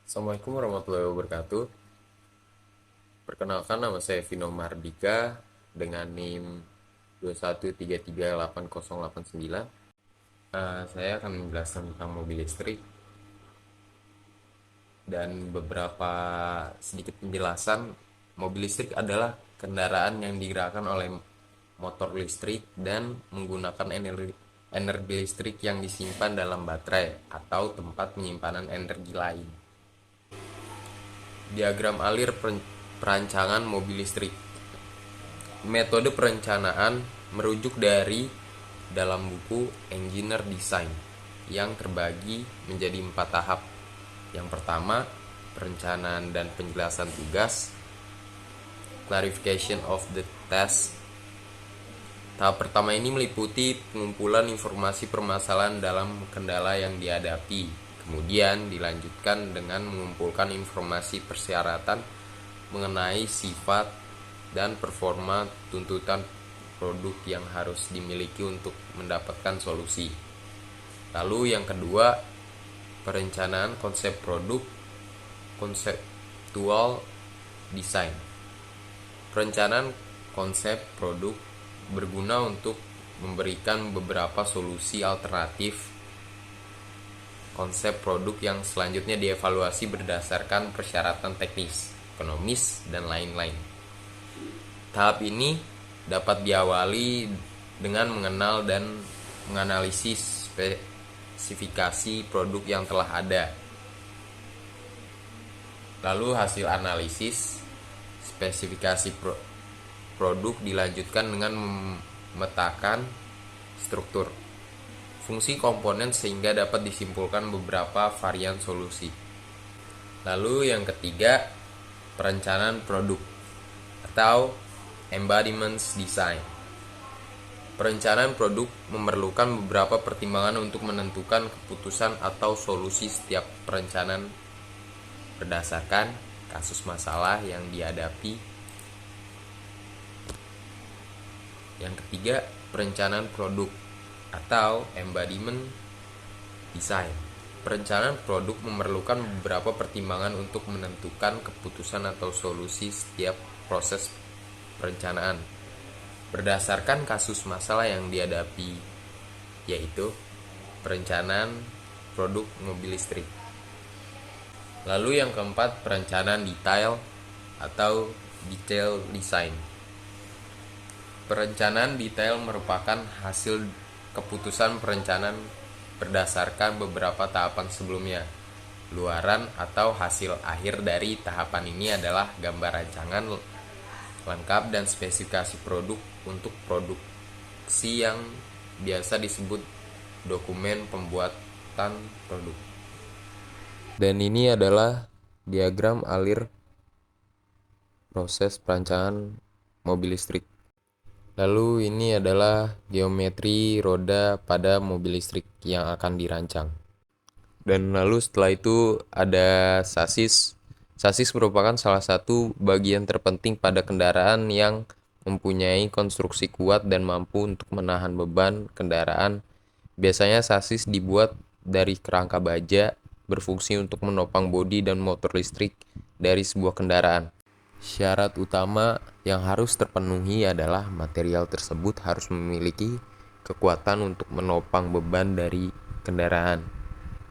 Assalamualaikum warahmatullahi wabarakatuh. Perkenalkan, nama saya Vino Mardika dengan NIM 213388089. Saya akan menjelaskan tentang mobil listrik dan beberapa sedikit penjelasan. Mobil listrik adalah kendaraan yang digerakkan oleh motor listrik dan menggunakan energi listrik yang disimpan dalam baterai atau tempat penyimpanan energi lain. Diagram alir perancangan mobil listrik. Metode perencanaan merujuk dari dalam buku Engineer Design yang terbagi menjadi 4 tahap. Yang pertama, perencanaan dan penjelasan tugas, clarification of the task. Tahap pertama ini meliputi pengumpulan informasi permasalahan dalam kendala yang dihadapi. Kemudian dilanjutkan dengan mengumpulkan informasi persyaratan mengenai sifat dan performa tuntutan produk yang harus dimiliki untuk mendapatkan solusi. Lalu yang kedua, perencanaan konsep produk, conceptual design. Perencanaan konsep produk berguna untuk memberikan beberapa solusi alternatif konsep produk yang selanjutnya dievaluasi berdasarkan persyaratan teknis, ekonomis, dan lain-lain. Tahap ini dapat diawali dengan mengenal dan menganalisis spesifikasi produk yang telah ada. Lalu hasil analisis spesifikasi produk dilanjutkan dengan memetakan struktur, fungsi komponen sehingga dapat disimpulkan beberapa varian solusi. Lalu yang ketiga, perencanaan produk atau embodiments design. Perencanaan produk memerlukan beberapa pertimbangan untuk menentukan keputusan atau solusi setiap perencanaan berdasarkan kasus masalah yang dihadapi. Yang ketiga, perencanaan produk atau embodiment design. Perencanaan produk memerlukan beberapa pertimbangan untuk menentukan keputusan atau solusi setiap proses perencanaan berdasarkan kasus masalah yang dihadapi, yaitu perencanaan produk mobil listrik. Lalu yang keempat, perencanaan detail atau detail design. Perencanaan detail merupakan hasil keputusan perencanaan berdasarkan beberapa tahapan sebelumnya. Luaran atau hasil akhir dari tahapan ini adalah gambar rancangan lengkap dan spesifikasi produk untuk produksi yang biasa disebut dokumen pembuatan produk. Dan ini adalah diagram alir proses perancangan mobil listrik. Lalu ini adalah geometri roda pada mobil listrik yang akan dirancang. Dan lalu setelah itu ada sasis. Sasis merupakan salah satu bagian terpenting pada kendaraan yang mempunyai konstruksi kuat dan mampu untuk menahan beban kendaraan. Biasanya sasis dibuat dari kerangka baja, berfungsi untuk menopang bodi dan motor listrik dari sebuah kendaraan. Syarat utama yang harus terpenuhi adalah material tersebut harus memiliki kekuatan untuk menopang beban dari kendaraan.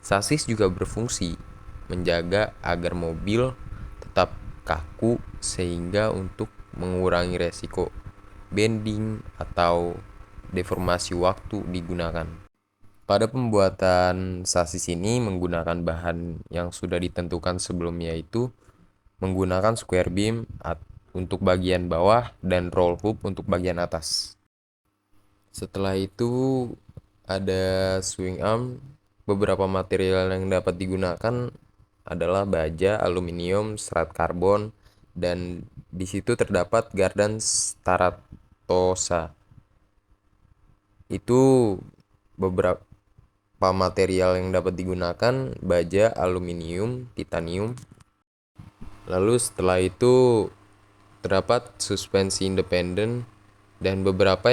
Sasis juga berfungsi menjaga agar mobil tetap kaku sehingga untuk mengurangi resiko bending atau deformasi waktu digunakan. Pada pembuatan sasis ini menggunakan bahan yang sudah ditentukan sebelumnya, yaitu menggunakan square beam untuk bagian bawah dan roll hoop untuk bagian atas. Setelah itu ada swing arm. Beberapa material yang dapat digunakan adalah baja, aluminium, serat karbon, dan di situ terdapat gardan staratosa. Itu beberapa material yang dapat digunakan: baja, aluminium, titanium. Lalu setelah itu terdapat suspensi independen, dan beberapa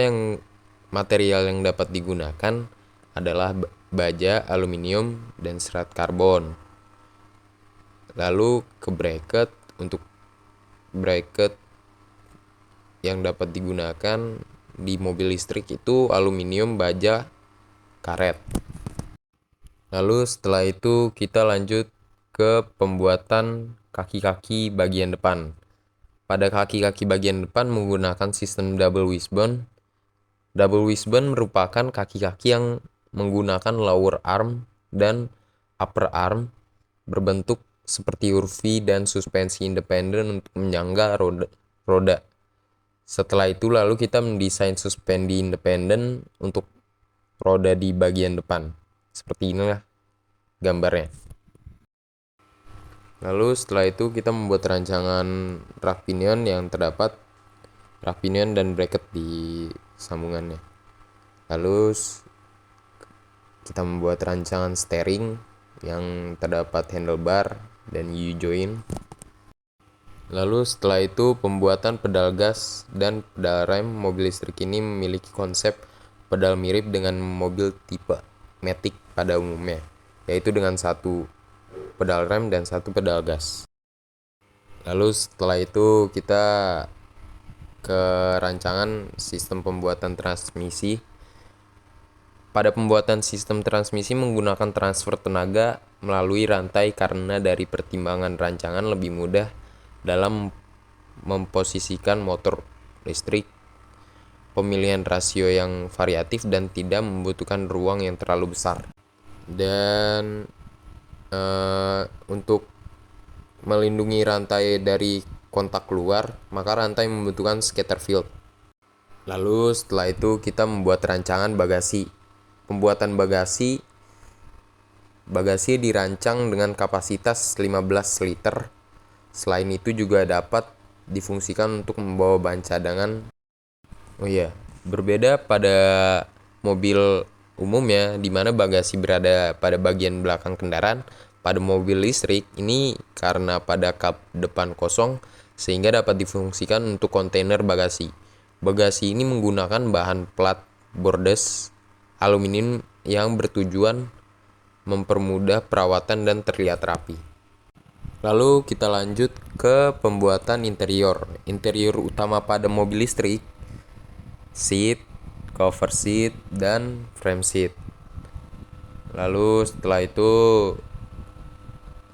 material yang dapat digunakan adalah baja, aluminium, dan serat karbon. Lalu ke bracket, untuk bracket yang dapat digunakan di mobil listrik itu aluminium, baja, karet. Lalu setelah itu kita lanjut ke pembuatan kaki-kaki bagian depan. Pada kaki-kaki bagian depan menggunakan sistem double wishbone. Double wishbone merupakan kaki-kaki yang menggunakan lower arm dan upper arm berbentuk seperti huruf V dan suspensi independen untuk menyangga roda. Setelah itu lalu kita mendesain suspensi independen untuk roda di bagian depan. Seperti inilah gambarnya. Lalu setelah itu kita membuat rancangan rak pinion yang terdapat rak pinion dan bracket di sambungannya. Lalu kita membuat rancangan steering yang terdapat handlebar dan U-joint. Lalu setelah itu pembuatan pedal gas dan pedal rem. Mobil listrik ini memiliki konsep pedal mirip dengan mobil tipe Matic pada umumnya, yaitu dengan satu pedal rem dan satu pedal gas. Lalu setelah itu kita ke rancangan sistem pembuatan transmisi. Pada pembuatan sistem transmisi menggunakan transfer tenaga melalui rantai karena dari pertimbangan rancangan lebih mudah dalam memposisikan motor listrik, pemilihan rasio yang variatif dan tidak membutuhkan ruang yang terlalu besar. Dan untuk melindungi rantai dari kontak keluar, maka rantai membutuhkan scatter field. Lalu setelah itu kita membuat rancangan bagasi. Pembuatan bagasi dirancang dengan kapasitas 15 liter. Selain itu juga dapat difungsikan untuk membawa bahan cadangan. Berbeda pada mobil umumnya di mana bagasi berada pada bagian belakang kendaraan. Pada mobil listrik ini karena pada kap depan kosong sehingga dapat difungsikan untuk kontainer bagasi. Bagasi ini menggunakan bahan plat bordes aluminium yang bertujuan mempermudah perawatan dan terlihat rapi. Lalu kita lanjut ke pembuatan interior. Interior utama pada mobil listrik: seat, cover seat, dan frame seat. Lalu setelah itu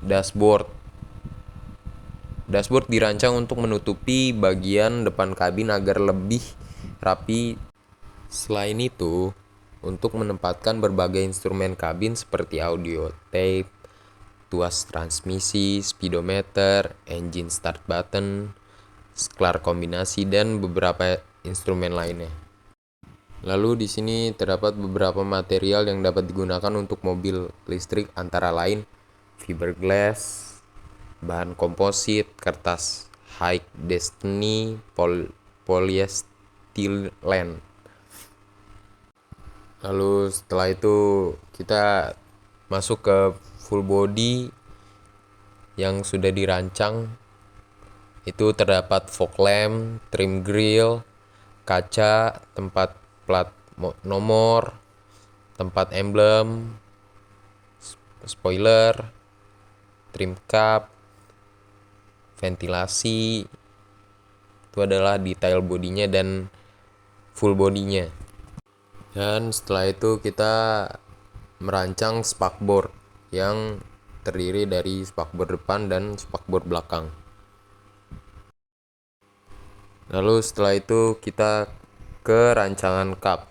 dashboard. Dashboard dirancang untuk menutupi bagian depan kabin agar lebih rapi. Selain itu, untuk menempatkan berbagai instrumen kabin seperti audio tape, tuas transmisi, speedometer, engine start button, sklar kombinasi, dan beberapa instrumen lainnya. Lalu di sini terdapat beberapa material yang dapat digunakan untuk mobil listrik, antara lain fiberglass, bahan komposit, kertas high density, polyethylene. Lalu setelah itu kita masuk ke full body yang sudah dirancang. Itu terdapat fog lamp, trim grill, kaca, tempat plat nomor, tempat emblem, spoiler, trim cap, ventilasi. Itu adalah detail bodinya dan full bodinya. Dan setelah itu kita merancang spakbor yang terdiri dari spakbor depan dan spakbor belakang. Lalu setelah itu kita ke rancangan kap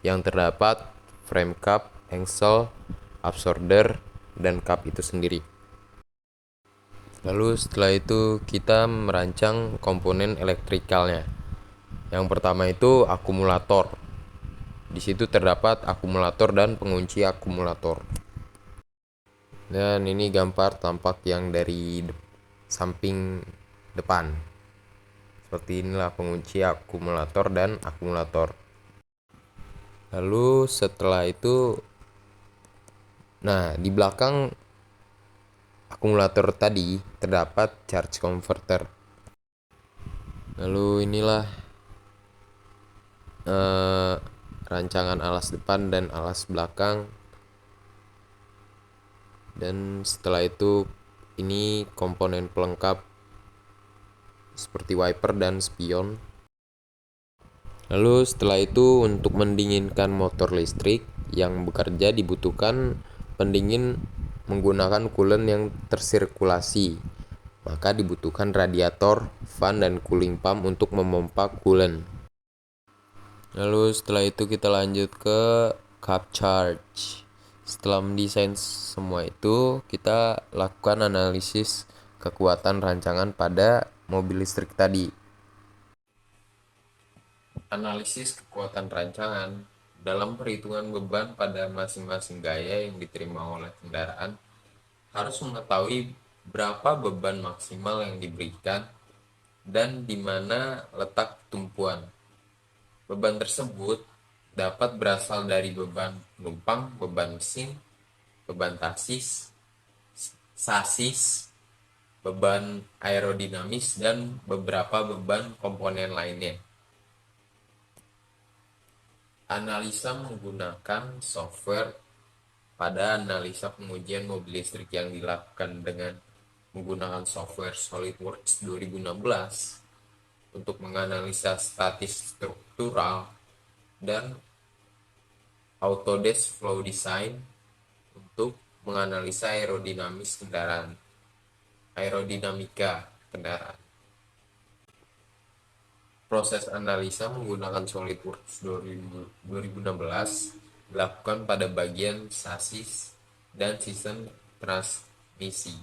yang terdapat frame kap, engsel, absorber, dan kap itu sendiri. Lalu setelah itu kita merancang komponen elektrikalnya. Yang pertama itu akumulator. Di situ terdapat akumulator dan pengunci akumulator. Dan ini gambar tampak yang dari samping depan. Seperti inilah pengunci akumulator dan akumulator. Lalu setelah itu, di belakang akumulator tadi terdapat charge converter. Lalu inilah rancangan alas depan dan alas belakang. Dan setelah itu Ini komponen pelengkap seperti wiper dan spion. Lalu setelah itu untuk mendinginkan motor listrik yang bekerja dibutuhkan pendingin menggunakan coolant yang tersirkulasi. Maka dibutuhkan radiator, fan, dan cooling pump untuk memompa coolant. Lalu setelah itu kita lanjut ke cup charge. Setelah mendesain semua itu, kita lakukan analisis kekuatan rancangan pada mobil listrik tadi. Analisis kekuatan rancangan dalam perhitungan beban pada masing-masing gaya yang diterima oleh kendaraan harus mengetahui berapa beban maksimal yang diberikan dan di mana letak tumpuan. Beban tersebut dapat berasal dari beban penumpang, beban mesin, beban sasis, beban aerodinamis, dan beberapa beban komponen lainnya. Analisa menggunakan software. Pada analisa pengujian mobil listrik yang dilakukan dengan menggunakan software SolidWorks 2016 untuk menganalisa statis struktural dan Autodesk Flow Design untuk menganalisa aerodinamika kendaraan. Proses analisa menggunakan SolidWorks 2016 dilakukan pada bagian sasis dan sistem transmisi.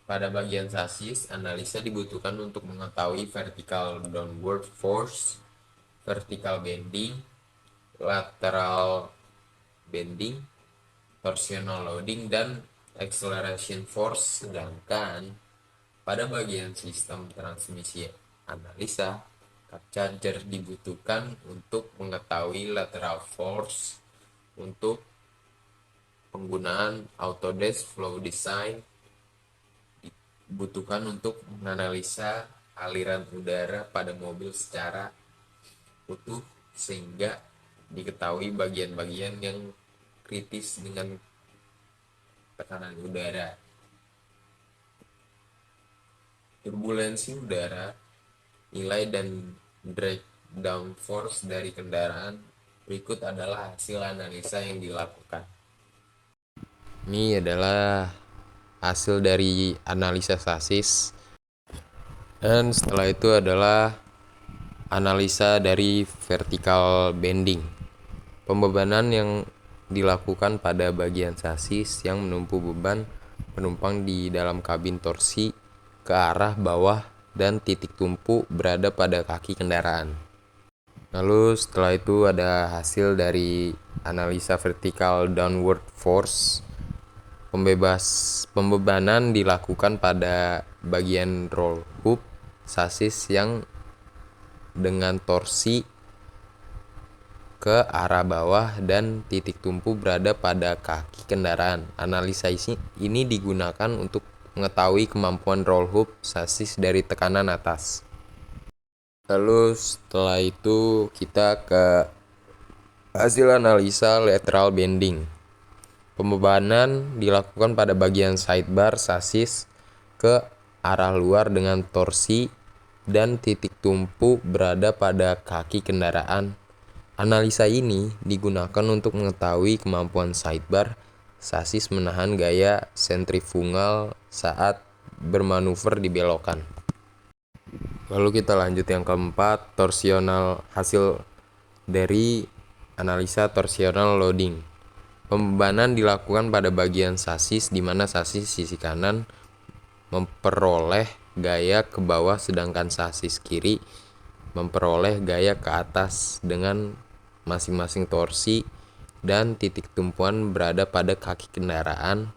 Pada bagian sasis, analisa dibutuhkan untuk mengetahui vertical downward force, vertical bending, lateral bending, torsional loading, dan acceleration force. Sedangkan pada bagian sistem transmisi analisa, cup charger dibutuhkan untuk mengetahui lateral force untuk penggunaan Autodesk Flow Design dibutuhkan untuk menganalisa aliran udara pada mobil secara utuh sehingga diketahui bagian-bagian yang kritis dengan tekanan udara. Turbulensi udara, nilai dan drag downforce dari kendaraan berikut adalah hasil analisa yang dilakukan. Ini adalah hasil dari analisa sasis, dan setelah itu adalah analisa dari vertical bending. Pembebanan yang dilakukan pada bagian sasis yang menumpu beban penumpang di dalam kabin torsi ke arah bawah dan titik tumpu berada pada kaki kendaraan. Lalu setelah itu ada hasil dari analisa vertical downward force. Pembebanan dilakukan pada bagian roll hub sasis yang dengan torsi ke arah bawah dan titik tumpu berada pada kaki kendaraan. Analisa ini digunakan untuk mengetahui kemampuan roll hub sasis dari tekanan atas. Lalu setelah itu kita ke hasil analisa lateral bending. Pembebanan dilakukan pada bagian sidebar sasis ke arah luar dengan torsi dan titik tumpu berada pada kaki kendaraan. Analisa ini digunakan untuk mengetahui kemampuan sidebar sasis menahan gaya sentrifugal saat bermanuver di belokan. Lalu kita lanjut yang keempat, torsional. Hasil dari analisa torsional loading. Pembebanan dilakukan pada bagian sasis di mana sasis sisi kanan memperoleh gaya ke bawah sedangkan sasis kiri memperoleh gaya ke atas dengan masing-masing torsi dan titik tumpuan berada pada kaki kendaraan.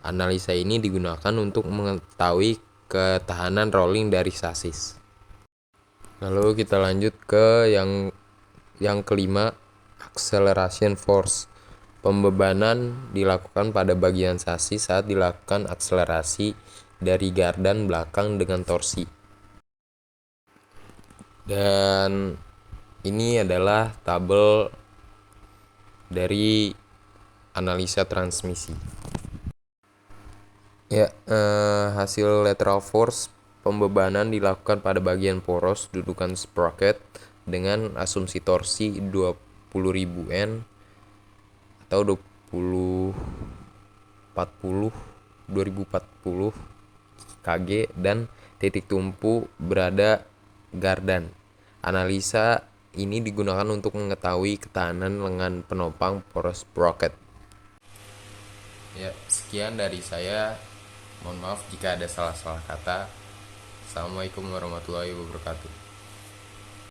Analisa ini digunakan untuk mengetahui ketahanan rolling dari sasis. Lalu kita lanjut ke yang kelima, acceleration force. Pembebanan dilakukan pada bagian sasis saat dilakukan akselerasi dari gardan belakang dengan torsi. Dan ini adalah tabel dari analisa transmisi. Ya, hasil lateral force pembebanan dilakukan pada bagian poros dudukan sprocket dengan asumsi torsi 20.000 N atau 2040 kg dan titik tumpu berada gardan. Analisa ini digunakan untuk mengetahui ketahanan lengan penopang poros sprocket. Ya, sekian dari saya. Mohon maaf jika ada salah-salah kata. Assalamualaikum warahmatullahi wabarakatuh.